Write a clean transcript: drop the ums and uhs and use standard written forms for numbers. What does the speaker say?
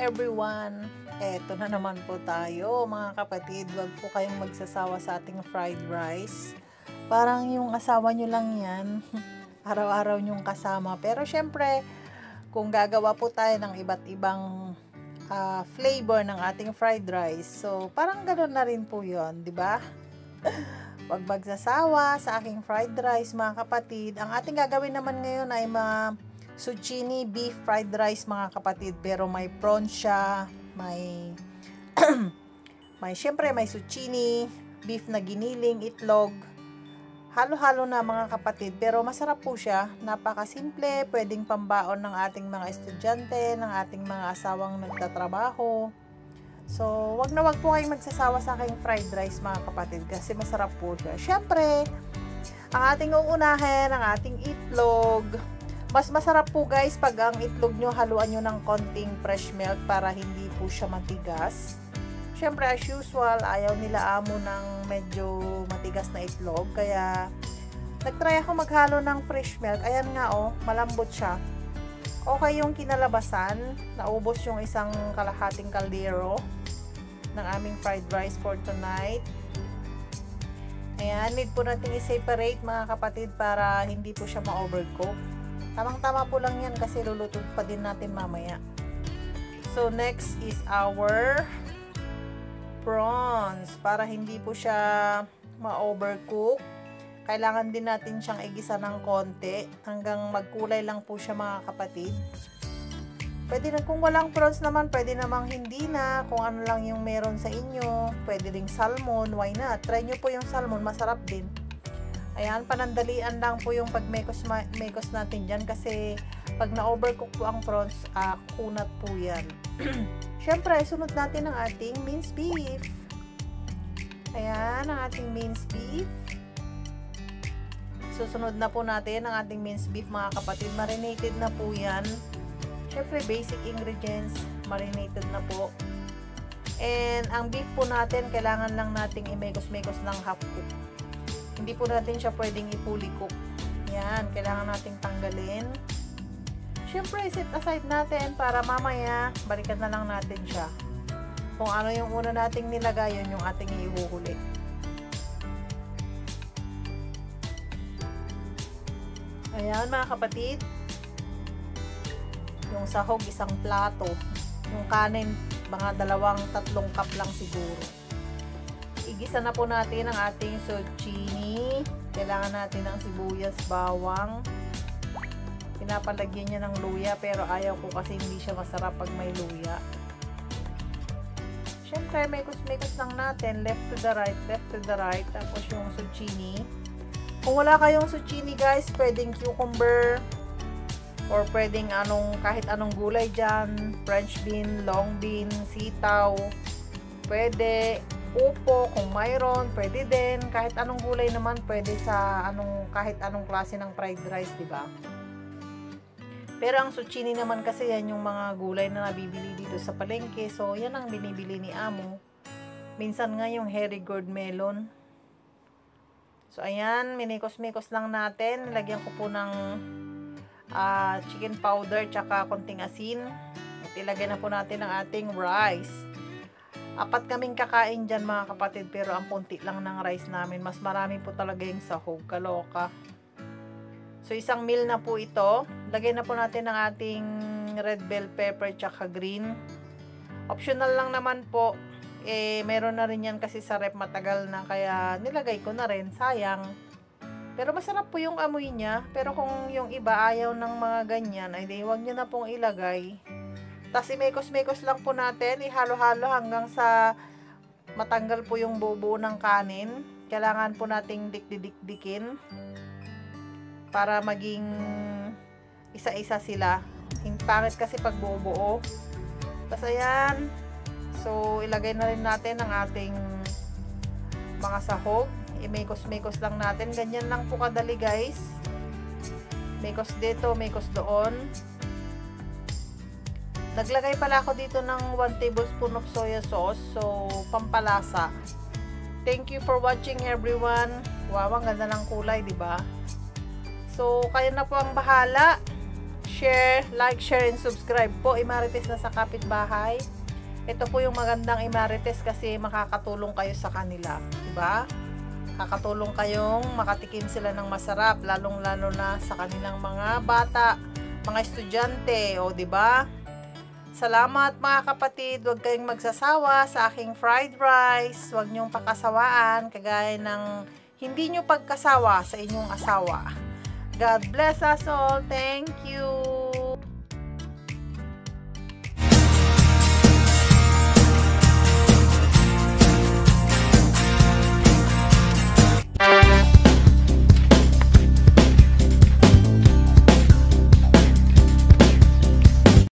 everyone! Eto na naman po tayo mga kapatid. Huwag po kayong magsasawa sa ating fried rice. Parang yung asawa nyo lang yan. Araw-araw nyong kasama. Pero syempre, kung gagawa po tayo ng iba't ibang flavor ng ating fried rice, so parang ganoon na rin po yun, di ba? Huwag magsasawa sa aking fried rice mga kapatid. Ang ating gagawin naman ngayon ay mga zucchini beef fried rice mga kapatid, pero may prawn siya, may syempre may zucchini, beef na giniling, itlog, halo-halo na mga kapatid, pero masarap po siya, napakasimple, pwedeng pambaon ng ating mga estudyante, ng ating mga asawang nagtatrabaho. So, wag na wag po kayong magsasawa sa aking fried rice mga kapatid, kasi masarap po siya. Syempre, ang ating uunahin, ang ating itlog. Mas masarap po guys pag ang itlog nyo haluan nyo ng konting fresh milk para hindi po siya matigas. Syempre as usual, ayaw nila amo ng medyo matigas na itlog. Kaya nagtry ako maghalo ng fresh milk. Ayan nga malambot siya. Okay yung kinalabasan. Naubos yung isang kalahating kaldero ng aming fried rice for tonight. Ayan, need po natin i-separate mga kapatid para hindi po siya ma-overcook. Tamang-tama po lang yan kasi luluto pa din natin mamaya. So, next is our prawns. Para hindi po siya ma-overcook, kailangan din natin siyang igisa ng konti hanggang magkulay lang po siya mga kapatid. Pwede na, kung walang prawns naman, pwede namang hindi na. Kung ano lang yung meron sa inyo. Pwede ring salmon, why not? Try nyo po yung salmon, masarap din. Ayan, panandalian lang po yung pag-mekos natin dyan kasi pag na-overcook po ang prawns, kunat po yan. Syempre, sunod natin ang ating minced beef. Ayan, ang ating minced beef. Susunod na po natin ang ating minced beef mga kapatid. Marinated na po yan. Syempre, basic ingredients, marinated na po. And ang beef po natin, kailangan lang nating i-mekos-mekos ng half cook. Hindi po natin siya pwedeng i-fully cook. Yan, kailangan nating tanggalin. Siyempre, set aside natin para mamaya balikan na lang natin siya. Kung ano yung una nating nilagay, yun yung ating ihuhuli. Ayan mga kapatid. Yung sahog, isang plato. Yung kanin, mga 2-3 cup lang siguro. Igisa na po natin ang ating zucchini. Kailangan natin ng sibuyas, bawang. Pinapalagyan niya ng luya pero ayaw ko kasi hindi siya masarap pag may luya. Siyempre, mekos-mekos lang natin. Left to the right. Tapos yung zucchini. Kung wala kayong zucchini guys, pwedeng cucumber or pwedeng kahit anong gulay dyan. French bean, long bean, sitaw. Pwede. Upo, kung mayroon, pwede din. Kahit anong gulay naman, pwede sa kahit anong klase ng fried rice, di ba? Pero ang zucchini naman kasi yan yung mga gulay na nabibili dito sa palengke. So, yan ang binibili ni Amo. Minsan nga yung hairy gourd melon. So, ayan, minikos-mikos lang natin. Nilagyan ko po ng chicken powder tsaka konting asin. At ilagay na po natin ang ating rice. 4 kaming kakain dyan mga kapatid, pero ang punti lang ng rice namin. Mas marami po talaga yung sahog, kaloka. So, isang meal na po ito. Lagay na po natin ang ating red bell pepper tsaka green. Optional lang naman po. Meron na rin yan kasi sa rep matagal na, kaya nilagay ko na rin. Sayang. Pero masarap po yung amoy niya. Pero kung yung iba ayaw ng mga ganyan, ay di huwag nyo na pong ilagay. Tapos imekos-mekos lang po natin, ihalo-halo hanggang sa matanggal po yung buo ng kanin. Kailangan po nating dikdikin para maging isa-isa sila. Pangit kasi pag buo-buo. Tapos ayan. So, ilagay na rin natin ang ating mga sahog. Imekos-mekos lang natin. Ganyan lang po kadali guys. Mekos dito, mekos doon. Naglagay pala ako dito ng 1 tablespoon of soya sauce. So, pampalasa. Thank you for watching everyone. Wow, ang ganda ng kulay, di ba? So, kayo na po ang bahala. share, and subscribe po. Imarites na sa kapitbahay. Ito po yung magandang imarites kasi makakatulong kayo sa kanila, diba? Kakatulong kayong makatikim sila ng masarap, lalong-lalo na sa kanilang mga bata, mga estudyante, o diba? Salamat mga kapatid, huwag kayong magsasawa sa aking fried rice. Huwag niyong pakasawaan, kagaya ng hindi niyo pagkasawa sa inyong asawa. God bless us all. Thank you.